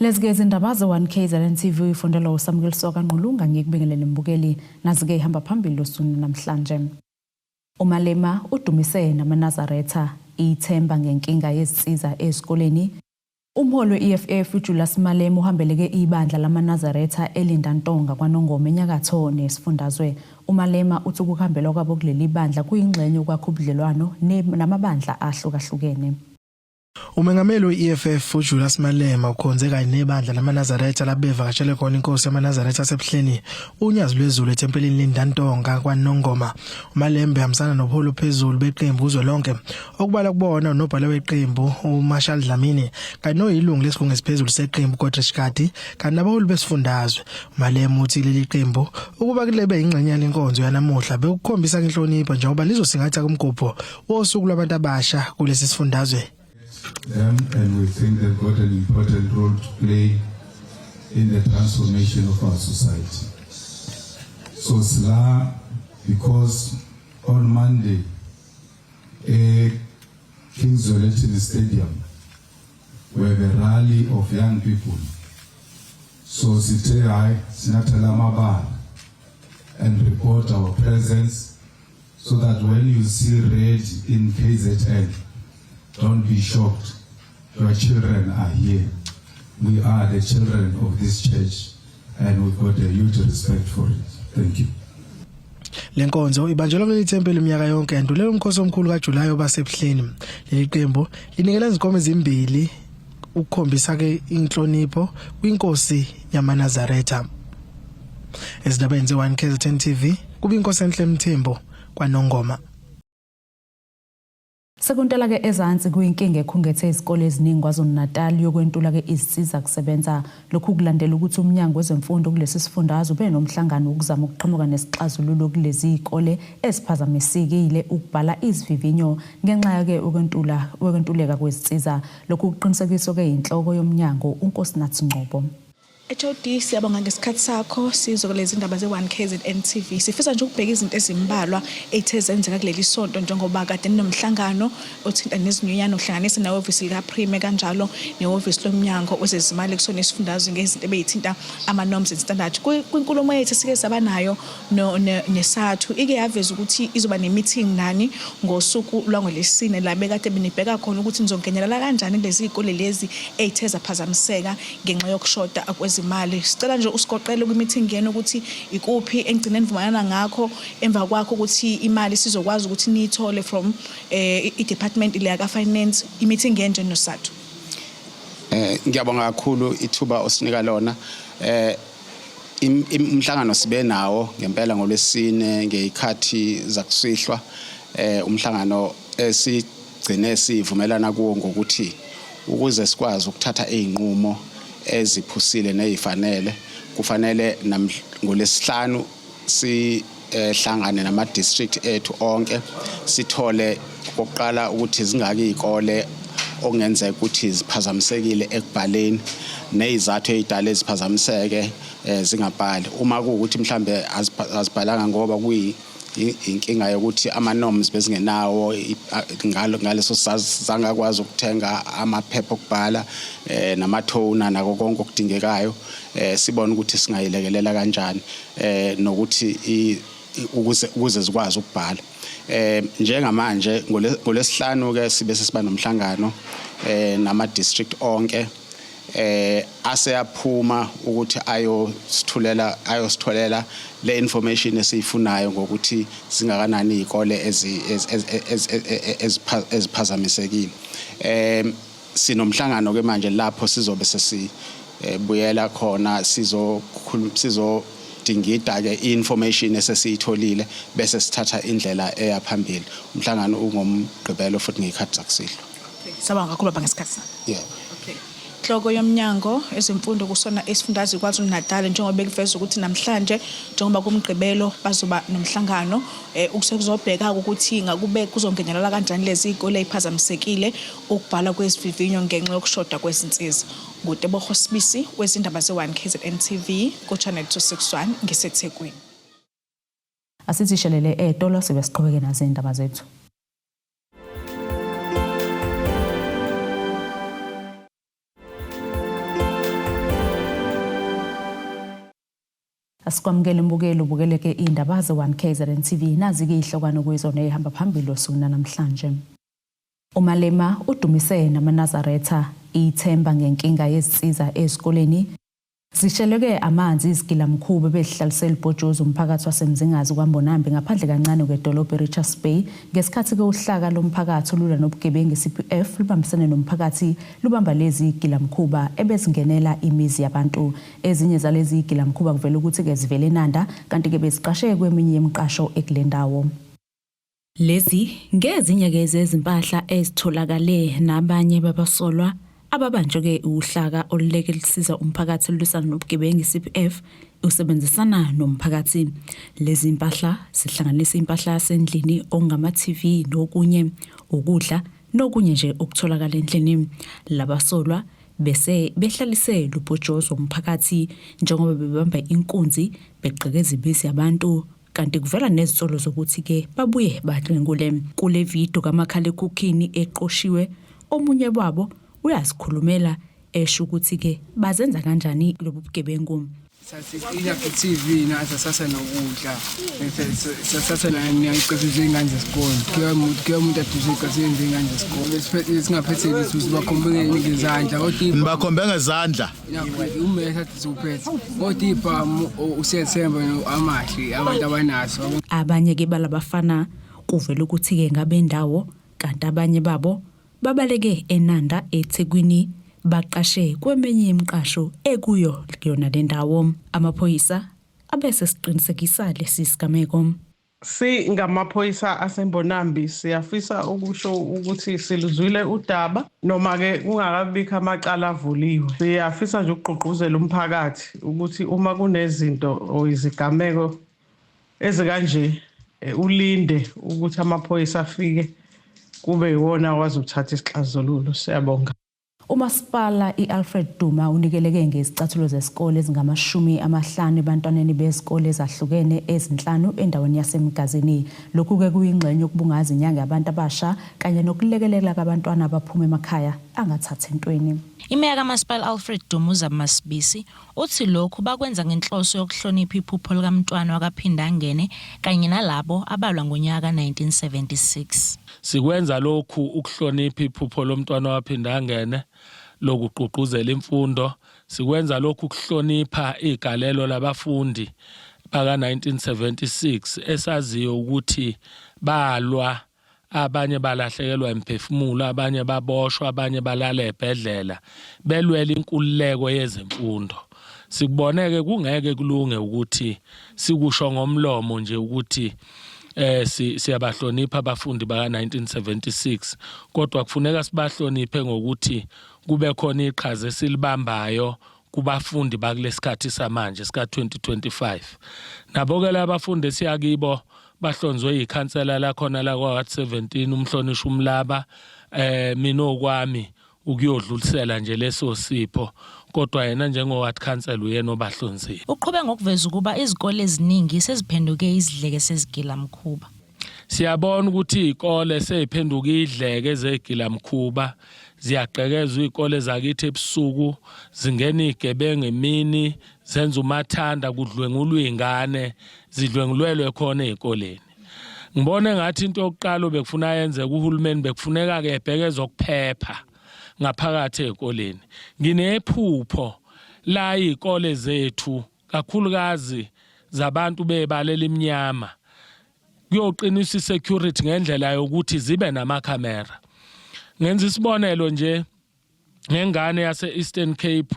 Lesike izindaba ze-1KZN TV ifundela uSamuel Soka Nqulunga ngikubingelele mbukeli nazike ihamba phambili losuni namhlanje. uMalema udumise namaNazaretha ithemba ngenkinga yezinsiza ezikoleni. Umholi we-EFF uJulius Malema uhambeleke ibandla lamaNazaretha eLindantonga kwaNongoma enyakatho nesifundazwe. uMalema uthi ukuhambela kwabo kuleli bandla kuyingxenye yokwakha ubudlelwano namabandla ahlukahlukene. Umengameli we-EFF uJulius Malema ukhonze kanye nebandla lamaNazaretha labevakashele khona inkosi yamaNazaretha asebuhleni unyazi lwezulu ethempelini Lindantonga kwaNongoma. uMalema behambisana nopholo phezulu beqembu uzwelonke okubala kubona unobhala weqembu uMarshall Dlamini kanye noyilungu lesigungu esiphezulu seqembu uGodrick Kati kanye nabaholi besifundazwe. uMalema uthi leli qembu ukuba kulebe ingxenyana inkonzo yanamuhla bekukhombisa inhlonipho njengoba lizosingatha kumgubho wosuku lwabantu abasha kulesi sifundazwe. And we think they've got an important role to play in the transformation of our society. So Sla, because on Monday, King's Wellington Stadium, we have a rally of young people. So Sitei, Sinatala Mabal, and report our presence so that when you see red in KZN, don't be shocked. Your children are here. We are the children of this church and we've got a huge respect for it. Thank you. Lenkonzo ibanjelwa kuleli thempeli iminyaka yonke yandulela umkhosi omkhulu kaJulayi obasebuhleni. Leli qembu linikela izinkomo ezimbili ukukhombisa ke inhlonipho kwinkosi yamaNazaretha. Ezindabeni ze-1KZN TV kuba inkosi enhle Mthembu kwaNongoma. Sekuntela ke ezantsi kuyinkinga ekhungethe izikole eziningi kwaZulu-Natal yokwentula ke izisiza kusebenza. Lokhu kulandela ukuthi umnyango wezemfundo kulesi sifundazwe ube nomhlangano ukuzama ukuqhamuka nesixazululo kulezi izikole eziphazamisekile ukubhala izivivinyo ngenxa yake ukwentuleka kwezisiza. Lokhu kuqinisekiswa ke inhloko yomnyango uNkosinathi Ngcobo. HOD siyabonga ngesikhathi sakho sizokulezi indaba ze-1KZN TV. Sifisa nje ukubheka izinto ezimbalwa ethe zenzeka kuleli sonto njengoba kade ninomhlangano othinta nezinyunyana ohlanganisa nehhovisi likaPrime kanjalo nehhovisi lomnyango wezezimali kusona isifundazwe ngezinto ebeyithinta ama-norms and standards. Kwinkulumo yethu sike sabanayo nesathu ike yaveza ukuthi izoba ne-meeting nani ngosuku lwangolesine la bekade benibheka khona ukuthi nizongenelela kanjani kulezi izikole lezi ethe zaphazamiseka ngenxa yokushoda imali. Sicela nje usiqoqele kwi-meeting yenu ukuthi ikuphi engcine nivumelana ngakho emva kwakho ukuthi imali sizokwazi ukuthi niyithole from i-department le ka finance. I-meeting yenje nosathu. Ngiyabonga kakhulu ithuba osinika lona. Umhlangano sibe nawo ngempela ngolwesine ngeyikhathi zakusihlwa. Umhlangano esigcine sivumelana kuwo ngokuthi ukuze sikwazi ukuthatha izinqumo eziphusile nezifanele kufanele ngolesihlanu sihlangane nama district ethu onke sithole okokuqala ukuthi zingaki izikole okungenzeka ukuthi ziphazamisekile ekubhaleni nezizathu ezidala eziphazamiseke zingabhali. Uma kuukuthi mhlambe azibhalanga ngoba inkinga yokuthi ama-norms bezingenawo ngaleso sangakwazi ukuthenga amaphepha okubhala namathona nako konke okudingekayo, sibona ukuthi singayilekelela kanjani nokuthi ukuze zikwazi ukubhala. Njengamanje ngolesihlanu ke sibe sesiba nomhlangano nama district onke aseyaphuma ukuthi ayositholela le information esiyifunayo ngokuthi singakanani izikole eziphazamisekile. Sinomhlangano ke manje lapho sizobe sesibuyela khona sizodingida ke information esesiyitholile bese sithatha indlela eyaphambili. Umhlangano ungomgqibelo futhi ngekhathi zakusihlwa. Sabanga kakhulu bangesikhathi. Yeah. Inhloko yomnyango ezemfundo kusona esifundazwe kwaZulu-Natal njengoba bekuveza ukuthi namhlanje njengoba kumgqibelo bazoba nomhlangano ukusekuzobheka ukuthi ngakube kuzongenelela kanjani lezi izikole eziphazamisekile ukubhala kwezivivinyo ngenxa yokushoda kwezinsiza. Ngutebogo Sibisi wezindaba ze-1KZN TV ku channel 261 ngeseThekwini. Asizishelele etolo sibe siqhubeke nazo indaba zethu. Asikwamukele imbukelo ubukeleke indaba ze1KZN TV nazi-ke ihlokwana kwizona ehamba phambili osukuna namhlanje. uMalema udumise namaNazaretha ithemba ngenkinga yezinsiza ezikoleni. Zisheleke amanzi izigilamkhuba behlalisela ibhojozi umphakathi wasemzingazi kwaMbonambi ngaphandle kancane kwedolobha eRichards Bay ngesikhathi uhlaka lomphakathi olula nobugebengu CPF lubambisene nomphakathi lubamba lezi igilamkhuba ebezingenela imizi yabantu. Ezinye zalezi igilamkhuba kuvela ukuthi ke zivele eNanda kanti ke beziqasheke kweminye yemiqasho ekulendawo. Lezi ngezinye ke zezimpahla ezitholakale nabanye babasolwa ababanjwe uhlaka oluleke lisiza umphakathi lwisana nobugebengu CPF usebenzisana nomphakathi. Lezi impahla zihlanganisa impahla yasendlini ongama TV nokunye ukudla nokunye nje okutholakala endlini. Labasolwa bese behlalise lubhojozo umphakathi njengoba bebamba inkunzi beqhekeza ibisi yabantu kanti kuvela nezitsolo zokuthi ke babuye badlengule. Kule video kamakhala ekhukhini eqoshiwe omunye wabo uyasikhulumela esho ukuthi ke bazenza kanjani lobu bugebengu. Sasikila ku-TV nathi sasenokudla sasathatha naniyayiqeqesha ingane zesikole kuye umuntu aduze iqeqesha ingane zesikole singaphetheli ukuthi bakhombele ngezandla kodwa bakhombe ngezandla umele sathi uphethe kodwa ibhamu usethemba amahle abantu abanaso. Abanye ke balabafana kuvela ukuthi ke ngabendawo kanti abanye babo babaleke eNanda eThekwini baqashe kwemenye imiqasho ekuyo kuyona lendawo. Amaphoyisa abese siqinisekisa lesi sigameko. Singamaphoyisa aseMbonambi siyafisa ukusho ukuthi siluzwile udaba noma ke kungakabikho amacala avuliwe. Siyafisa nje ukugqugquzela umphakathi ukuthi uma kunezinto oyizigameko ezikanje ulinde ukuthi amaphoyisa afike kube yiwona wazi ukuthatha isixazululo. Siyabonga. uMasipala iAlfred Duma unikeleke ngezicathulo zesikole ezingama50 ebantwaneni bezikole ezahlukene ezinhlanu endaweni yaseMgazini. Lokhu ke kuyingxenye yokubungaza inyanga yabantu abasha kanye nokulekelela abantwana abaphuma emakhaya angathatha entweni. Imeya kaMasipala Alfred Duma uZamasibisi uthi lokhu bakwenza ngenhloso yokuhlonipha iphupho likaMntwana wakaPhindangene kanye nalabo abalwa ngonyaka 1976. Sikwenza lokhu ukuhlonipha iphupho lomntwana waPhindangene lokugqugquzela imfundo. Sikwenza lokhu ukuhlonipha igalelo labafundi baka 1976 esaziyo ukuthi balwa, abanye balahlekelwa imphefumulo, abanye baboshwa, abanye balala ebhedlela belwela inkululeko yezemfundo. Sikuboneke kungeke kulunge ukuthi sikusho ngomlomo nje ukuthi siyabahlonipha abafundi baka 1976 kodwa kufuneka sibahloniphe ngokuthi kube khona iqhaza esilibambayo kubafundi bakulesikhathi samanje sika 2025. Nabo ke labafundi esiyakibo bahlonzwe ikhansela la khona la kwa 17 umhlonishwa umlaba mina okwami ukuyodlulisela nje leso sipho kodwa yena njengoward council uyena obahlonzile. Uqhubeka ngokuveza ukuba izikole eziningi seziphenduke izidleke sezigilamkhuba. Siyabona ukuthi izikole seziphenduke idleke zegilamkhuba ziyaqekezwa izikole zakithi ebusuku zingena igebengu emini zenza umathanda kudlwengulwa izingane zidlwengulelwe khona ezikoleni. Ngibone ngathi into yokuqala bekufuna yenze kuhulumeni bekufuneka ke ebhekeza ukuphepha ngaphakathi ezikoleni. Nginephupho la izikole zethu kakhulukazi zabantu bebalela iminyama kuyoqinisa isecurity ngendlela yokuthi zibe namakhamera. Ngenza isibonelo nje ngengane yase Eastern Cape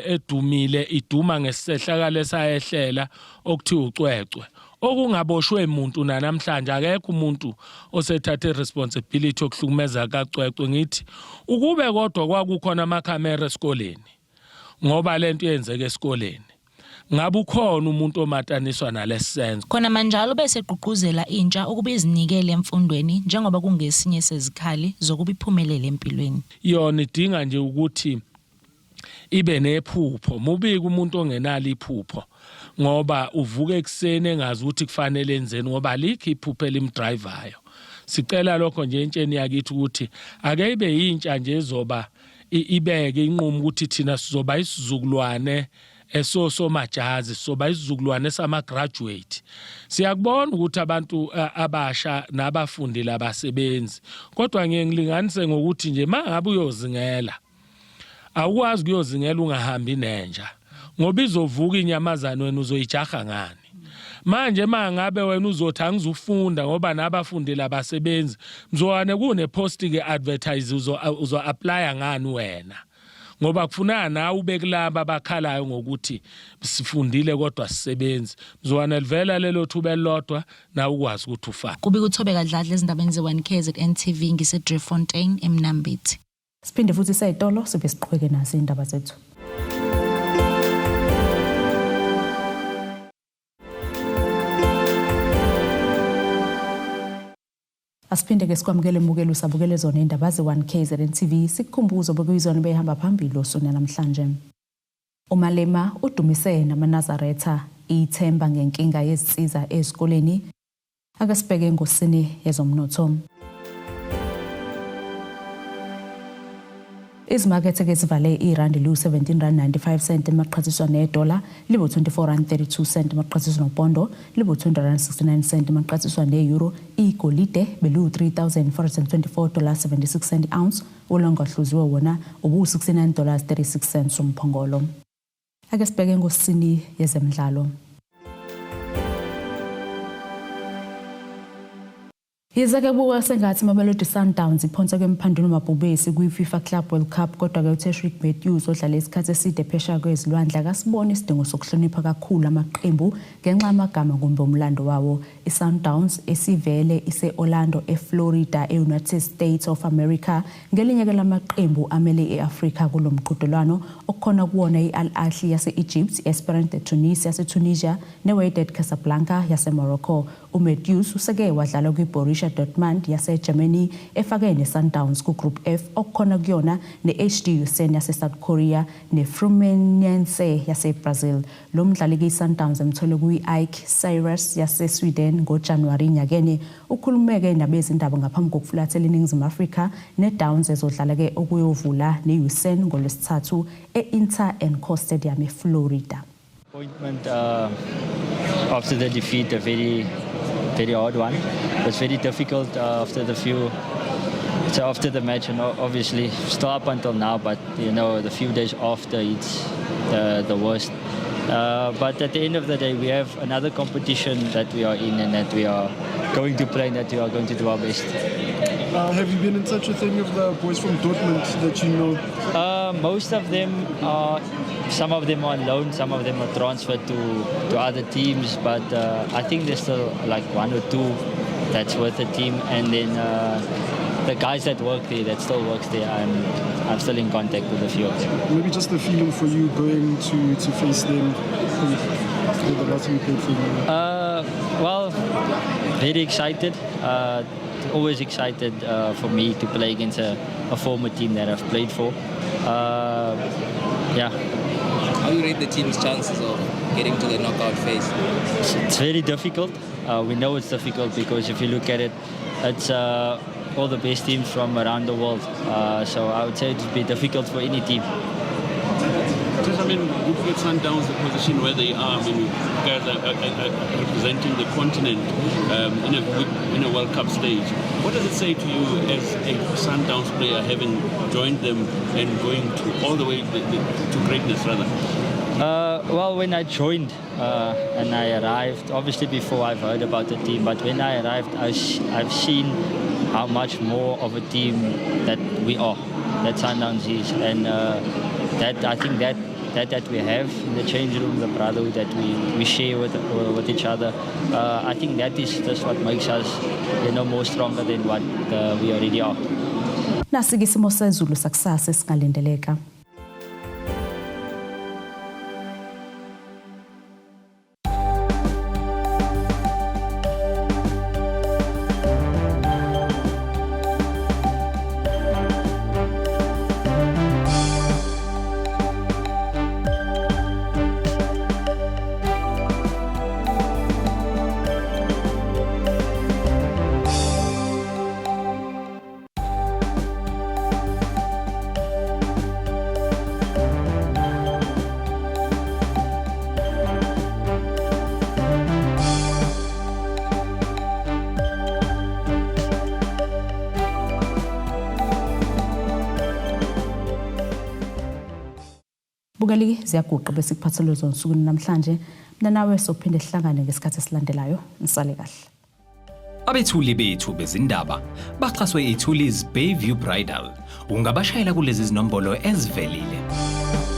edumile iduma ngesisehlakalo esayehlela okuthi ucwecwe okungaboshwe umuntu namhlanje akekho umuntu osethathe responsibility okuhlukumeza kacwecwe. Ngithi ukube kodwa kwakukhona amakhamera esikoleni ngoba lento yenzeke esikoleni ngabe ukhona umuntu omataniswa nalesisenzo. Khona manjalo bese gqugquzela intsha ukuba izinikele emfundweni njengoba kungesinye sezikhali zokuba iphumelele empilweni. Yona idinga nje ukuthi ibe nephupho. Mubike umuntu ongenalo iphupho ngoba uvuka ekseni engazi ukuthi kufanele enzeni ngoba likho iphupho elimdrivayo. Sicela lokho nje entsheni yakithi ukuthi ake ibe yintsha nje ezoba ibeke inqumo ukuthi thina sizoba isizukulwane esomajazi soba isizukulwane sama graduate siyakubona ukuthi abantu abasha nabafundile abasebenzi kodwa ngilinganise ngokuthi nje mangabe uyozingela awukwazi ukuyozingela ungahambi nenja ngoba izovuka inyamazana wena uzoyijaha ngani manje mangabe wena uzothi angizufunda ngoba nabafundile abasebenzi mzwane kune post ke advertise uzo apply ngani wena ngoba kufunana nawe ubekulaba abakhalayo ngokuthi sifundile kodwa sisebenzi mzwane livela lelo thuba elilodwa na ukwazi ukuthi ufake kubi kuthobeka dladla ezindabeni ze1KZN-TV ngise Driefontein eMnambithi siphinde futhi sayitolo sibe siqhubeke nazo indaba zethu. Asiphinde ke sikwamukele mbukelo usabukele zona indaba ze1KZN-TV sikukhumbuzo bekuyizona behamba phambili osona namhlanje. uMalema udumise namaNazaretha ithemba ngenkinga yezinsiza ezikoleni akasibheke ngosini yezomnotho. Izimakethe ke zivale irandi lu-17.95 emaqhathiswa nedola libo 24.32 emaqhathiswa nopondo libo 269 emaqhathiswa neeuro igolide belu $3,424.76 ounce olongahluziwe wona ubu $69.36 umphongolo. Ake sibheke ngosini yezemidlalo. Yizake buka sengathi Mamelodi Sundowns iphonsa kwemphandula mabhubesi kwi-FIFA Club World Cup kodwa ke uTeshrick Matthews odlala isikhathi eside phesheya kwezilwandle akasibona isidingo sokuhlonipha kakhulu amaqembu ngenxa yamagama kumbe umlando wawo. iSundowns esivele ise-Orlando eFlorida eUnited States of America ngelinye ke lamaqembu amele eAfrika kulomqhudelwano okukhona kuwona iAl Ahly yase-Egypt, Esperance de Tunis yase-Tunisia neWydad Casablanca yase-Morocco. uMatthews useke wadlala kwiBorussia Dortmund yase-Germany efake neSundowns kuGroup F okukhona kuyona neHD Usain yase-South Korea neFluminense yase-Brazil. Lo mdlali kwiSundowns emthole kuyi-Ike Cyrus yase-Sweden ngoJanuwari nyakeni ukhulumeke nabezindaba ngaphambi kokufulathela eNingizimu Afrika neDowns ezodlala ke okuyovula neUsain ngolwesithathu e-Inter Enco Stadium eFlorida. Appointment after the defeat, a very hard one. It was very difficult after the match, and obviously still up until now. But you know, the few days after, it's the worst. But at the end of the day, we have another competition that we are in, and that we are going to play, and that we are going to do our best. Have you been in touch with any of the boys from Dortmund that you know? Most of them are. Some of them are on loan, some of them are transferred to other teams, but I think there's still like one or two that's with the team, and then the guys that work there, that still works there, I'm still in contact with a few of them. Maybe just the feeling for you going to face them after the last time you played for them? Well, very excited. Always excited for me to play against a former team that I've played for. Yeah. How do you rate the team's chances of getting to the knockout phase? It's very difficult. We know it's difficult because if you look at it, it's all the best teams from around the world. So I would say it would be difficult for any team. I mean, looking at Sundowns, the position where they are, I mean, you guys are representing the continent in a World Cup stage. What does it say to you as a Sundowns player, having joined them and going all the way to greatness, rather? Well, when I joined and I arrived, obviously before I've heard about the team, but when I arrived, I've seen how much more of a team that we are, that Sundowns is, and that I think that we have in the change room, the brotherhood that we share with each other. I think that is just what makes us, more stronger than what we already are. Nasi isimo sezulu sakusasa singalindeleka. Bukeli ziyaguqa bese kuphathele zona usuku namhlanje. Mina nawe sophinde sihlangane ngesikhathi esilandelayo. Nisale kahle. Abethuli bethu bezindaba baxhaswe iThulis Bayview Bridal. Ungabashayela kulezi zinombolo ezivelile.